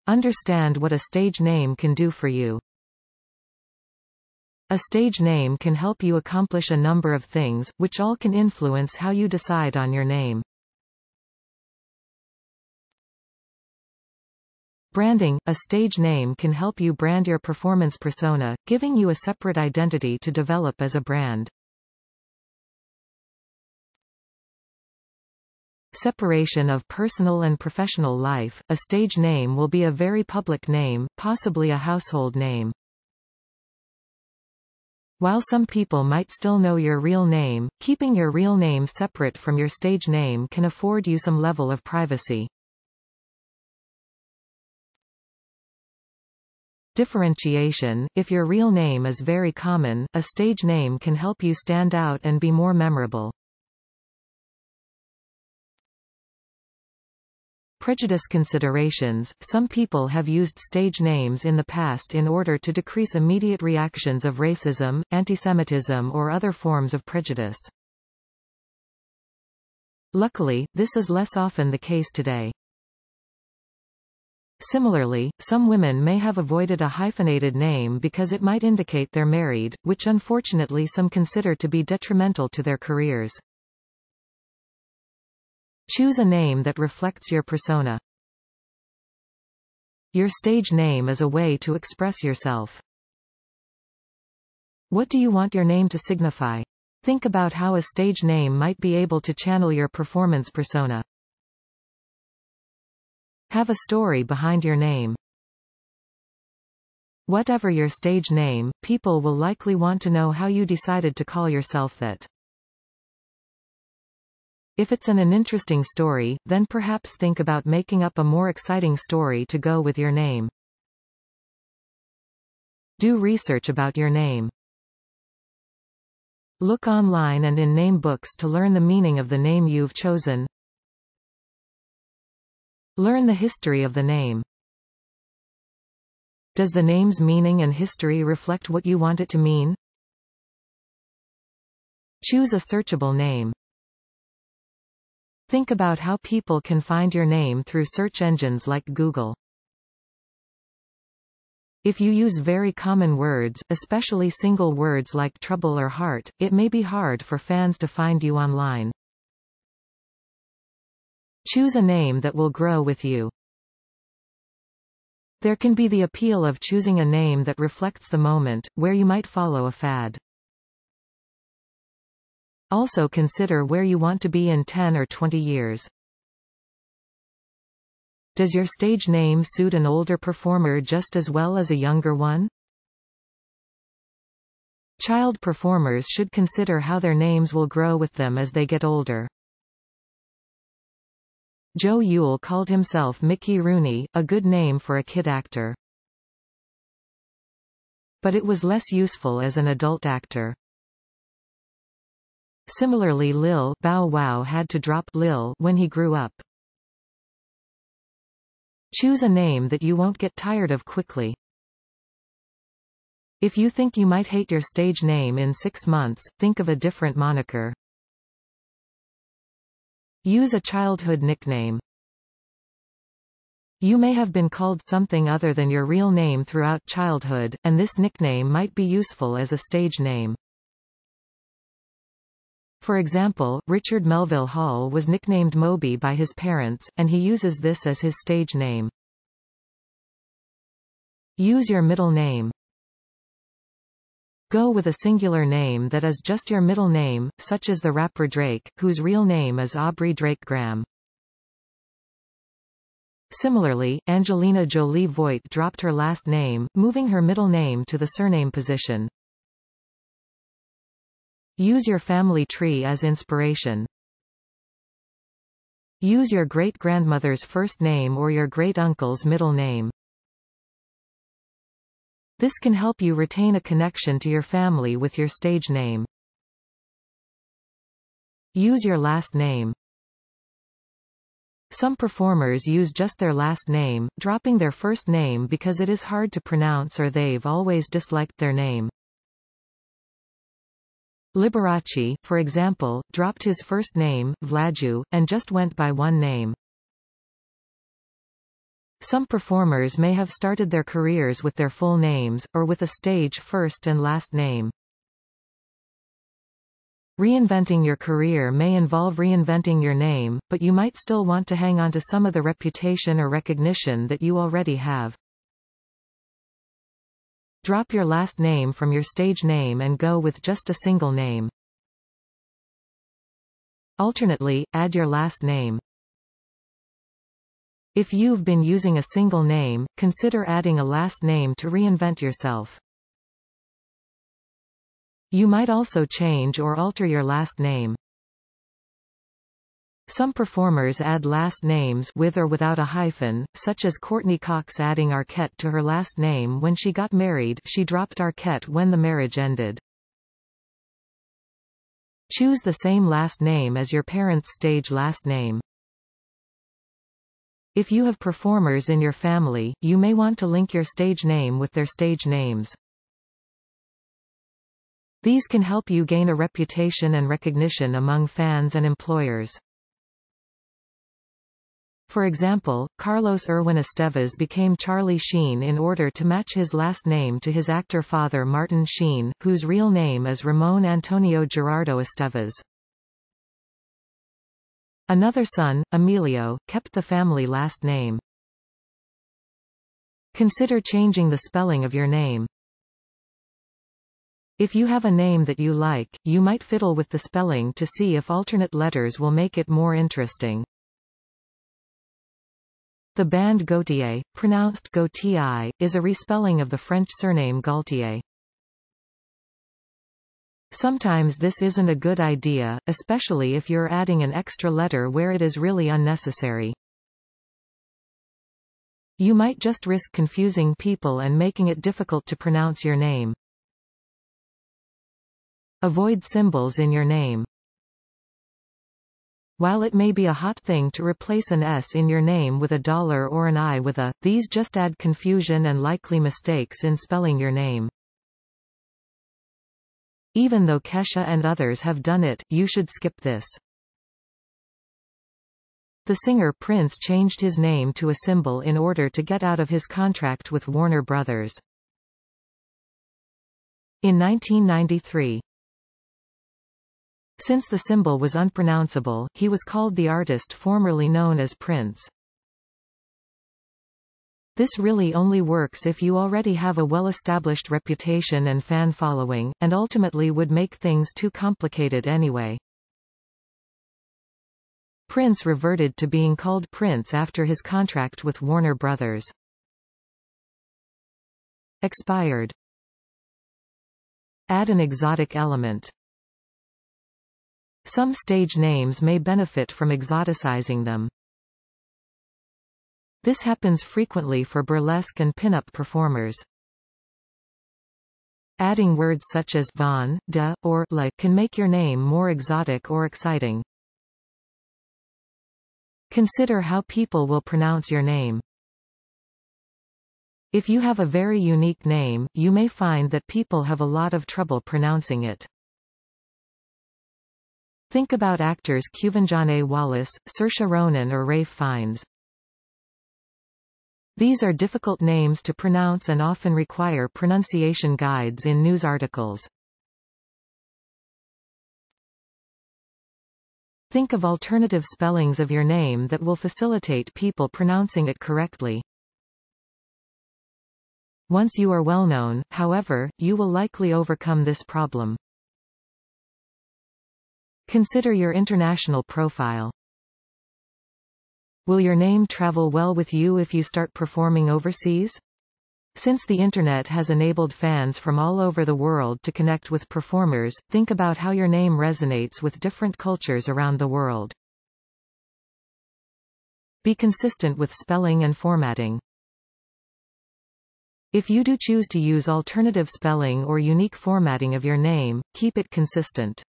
Understand what a stage name can do for you. A stage name can help you accomplish a number of things, which all can influence how you decide on your name. Branding. A stage name can help you brand your performance persona, giving you a separate identity to develop as a brand. Separation of personal and professional life. A stage name will be a very public name, possibly a household name. While some people might still know your real name, keeping your real name separate from your stage name can afford you some level of privacy. Differentiation. If your real name is very common, a stage name can help you stand out and be more memorable. Prejudice considerations. Some people have used stage names in the past in order to decrease immediate reactions of racism, antisemitism or other forms of prejudice. Luckily, this is less often the case today. Similarly, some women may have avoided a hyphenated name because it might indicate they're married, which unfortunately some consider to be detrimental to their careers. Choose a name that reflects your persona. Your stage name is a way to express yourself. What do you want your name to signify? Think about how a stage name might be able to channel your performance persona. Have a story behind your name. Whatever your stage name, people will likely want to know how you decided to call yourself that. If it's an interesting story, then perhaps think about making up a more exciting story to go with your name. Do research about your name. Look online and in name books to learn the meaning of the name you've chosen. Learn the history of the name. Does the name's meaning and history reflect what you want it to mean? Choose a searchable name. Think about how people can find your name through search engines like Google. If you use very common words, especially single words like trouble or heart, it may be hard for fans to find you online. Choose a name that will grow with you. There can be the appeal of choosing a name that reflects the moment, where you might follow a fad. Also consider where you want to be in 10 or 20 years. Does your stage name suit an older performer just as well as a younger one? Child performers should consider how their names will grow with them as they get older. Joe Yule called himself Mickey Rooney, a good name for a kid actor. But it was less useful as an adult actor. Similarly, Lil Bow Wow had to drop Lil when he grew up. Choose a name that you won't get tired of quickly. If you think you might hate your stage name in 6 months, think of a different moniker. Use a childhood nickname. You may have been called something other than your real name throughout childhood, and this nickname might be useful as a stage name. For example, Richard Melville Hall was nicknamed Moby by his parents, and he uses this as his stage name. Use your middle name. Go with a singular name that is just your middle name, such as the rapper Drake, whose real name is Aubrey Drake Graham. Similarly, Angelina Jolie Voight dropped her last name, moving her middle name to the surname position. Use your family tree as inspiration. Use your great-grandmother's first name or your great-uncle's middle name. This can help you retain a connection to your family with your stage name. Use your last name. Some performers use just their last name, dropping their first name because it is hard to pronounce or they've always disliked their name. Liberace, for example, dropped his first name, Vlaju, and just went by one name. Some performers may have started their careers with their full names, or with a stage first and last name. Reinventing your career may involve reinventing your name, but you might still want to hang on to some of the reputation or recognition that you already have. Drop your last name from your stage name and go with just a single name. Alternately, add your last name. If you've been using a single name, consider adding a last name to reinvent yourself. You might also change or alter your last name. Some performers add last names with or without a hyphen, such as Courtney Cox adding Arquette to her last name when she got married. She dropped Arquette when the marriage ended. Choose the same last name as your parents' stage last name. If you have performers in your family, you may want to link your stage name with their stage names. These can help you gain a reputation and recognition among fans and employers. For example, Carlos Irwin Estevez became Charlie Sheen in order to match his last name to his actor father Martin Sheen, whose real name is Ramon Antonio Gerardo Estevez. Another son, Emilio, kept the family last name. Consider changing the spelling of your name. If you have a name that you like, you might fiddle with the spelling to see if alternate letters will make it more interesting. The band Gautier, pronounced Gautier, is a respelling of the French surname Gaultier. Sometimes this isn't a good idea, especially if you're adding an extra letter where it is really unnecessary. You might just risk confusing people and making it difficult to pronounce your name. Avoid symbols in your name. While it may be a hot thing to replace an S in your name with a dollar or an I with a, these just add confusion and likely mistakes in spelling your name. Even though Kesha and others have done it, you should skip this. The singer Prince changed his name to a symbol in order to get out of his contract with Warner Brothers. In 1993. Since the symbol was unpronounceable, he was called the artist formerly known as Prince. This really only works if you already have a well-established reputation and fan following, and ultimately would make things too complicated anyway. Prince reverted to being called Prince after his contract with Warner Brothers expired. Add an exotic element. Some stage names may benefit from exoticizing them. This happens frequently for burlesque and pin-up performers. Adding words such as von, de, or le can make your name more exotic or exciting. Consider how people will pronounce your name. If you have a very unique name, you may find that people have a lot of trouble pronouncing it. Think about actors Quvenzhané Wallis, Saoirse Ronan or Ralph Fiennes. These are difficult names to pronounce and often require pronunciation guides in news articles. Think of alternative spellings of your name that will facilitate people pronouncing it correctly. Once you are well known, however, you will likely overcome this problem. Consider your international profile. Will your name travel well with you if you start performing overseas? Since the Internet has enabled fans from all over the world to connect with performers, think about how your name resonates with different cultures around the world. Be consistent with spelling and formatting. If you do choose to use alternative spelling or unique formatting of your name, keep it consistent.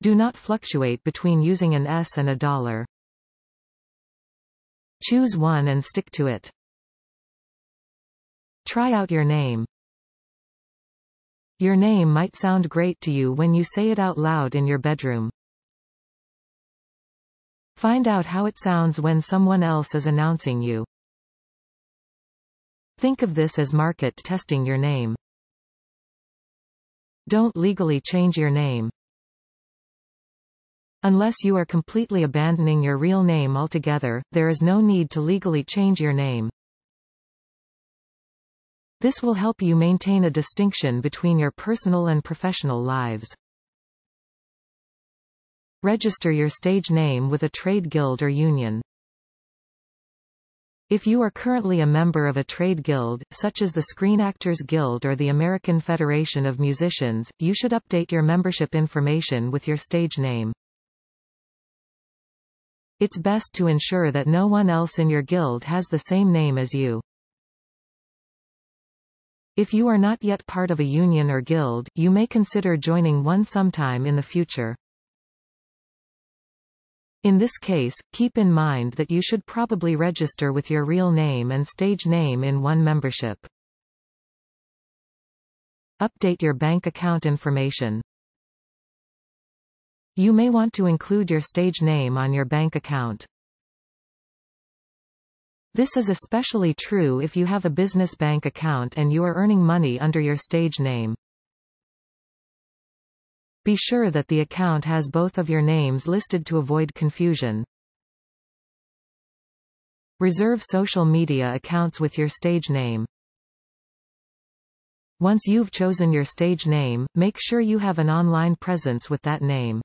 Do not fluctuate between using an S and a dollar. Choose one and stick to it. Try out your name. Your name might sound great to you when you say it out loud in your bedroom. Find out how it sounds when someone else is announcing you. Think of this as market testing your name. Don't legally change your name. Unless you are completely abandoning your real name altogether, there is no need to legally change your name. This will help you maintain a distinction between your personal and professional lives. Register your stage name with a trade guild or union. If you are currently a member of a trade guild, such as the Screen Actors Guild or the American Federation of Musicians, you should update your membership information with your stage name. It's best to ensure that no one else in your guild has the same name as you. If you are not yet part of a union or guild, you may consider joining one sometime in the future. In this case, keep in mind that you should probably register with your real name and stage name in one membership. Update your bank account information. You may want to include your stage name on your bank account. This is especially true if you have a business bank account and you are earning money under your stage name. Be sure that the account has both of your names listed to avoid confusion. Reserve social media accounts with your stage name. Once you've chosen your stage name, make sure you have an online presence with that name.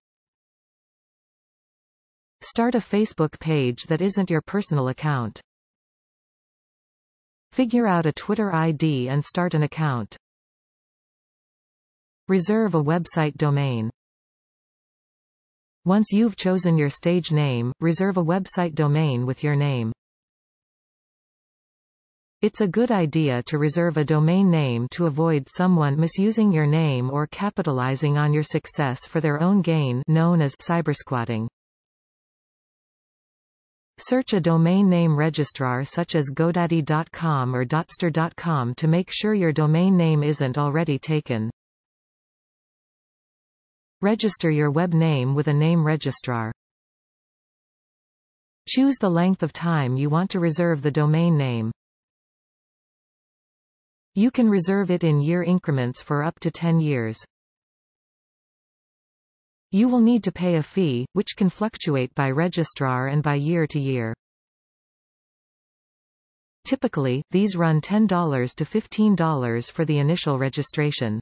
Start a Facebook page that isn't your personal account. Figure out a Twitter ID and start an account. Reserve a website domain. Once you've chosen your stage name, reserve a website domain with your name. It's a good idea to reserve a domain name to avoid someone misusing your name or capitalizing on your success for their own gain, known as cybersquatting. Search a domain name registrar such as GoDaddy.com or Dotster.com to make sure your domain name isn't already taken. Register your web name with a name registrar. Choose the length of time you want to reserve the domain name. You can reserve it in year increments for up to 10 years. You will need to pay a fee, which can fluctuate by registrar and by year to year. Typically, these run $10 to $15 for the initial registration.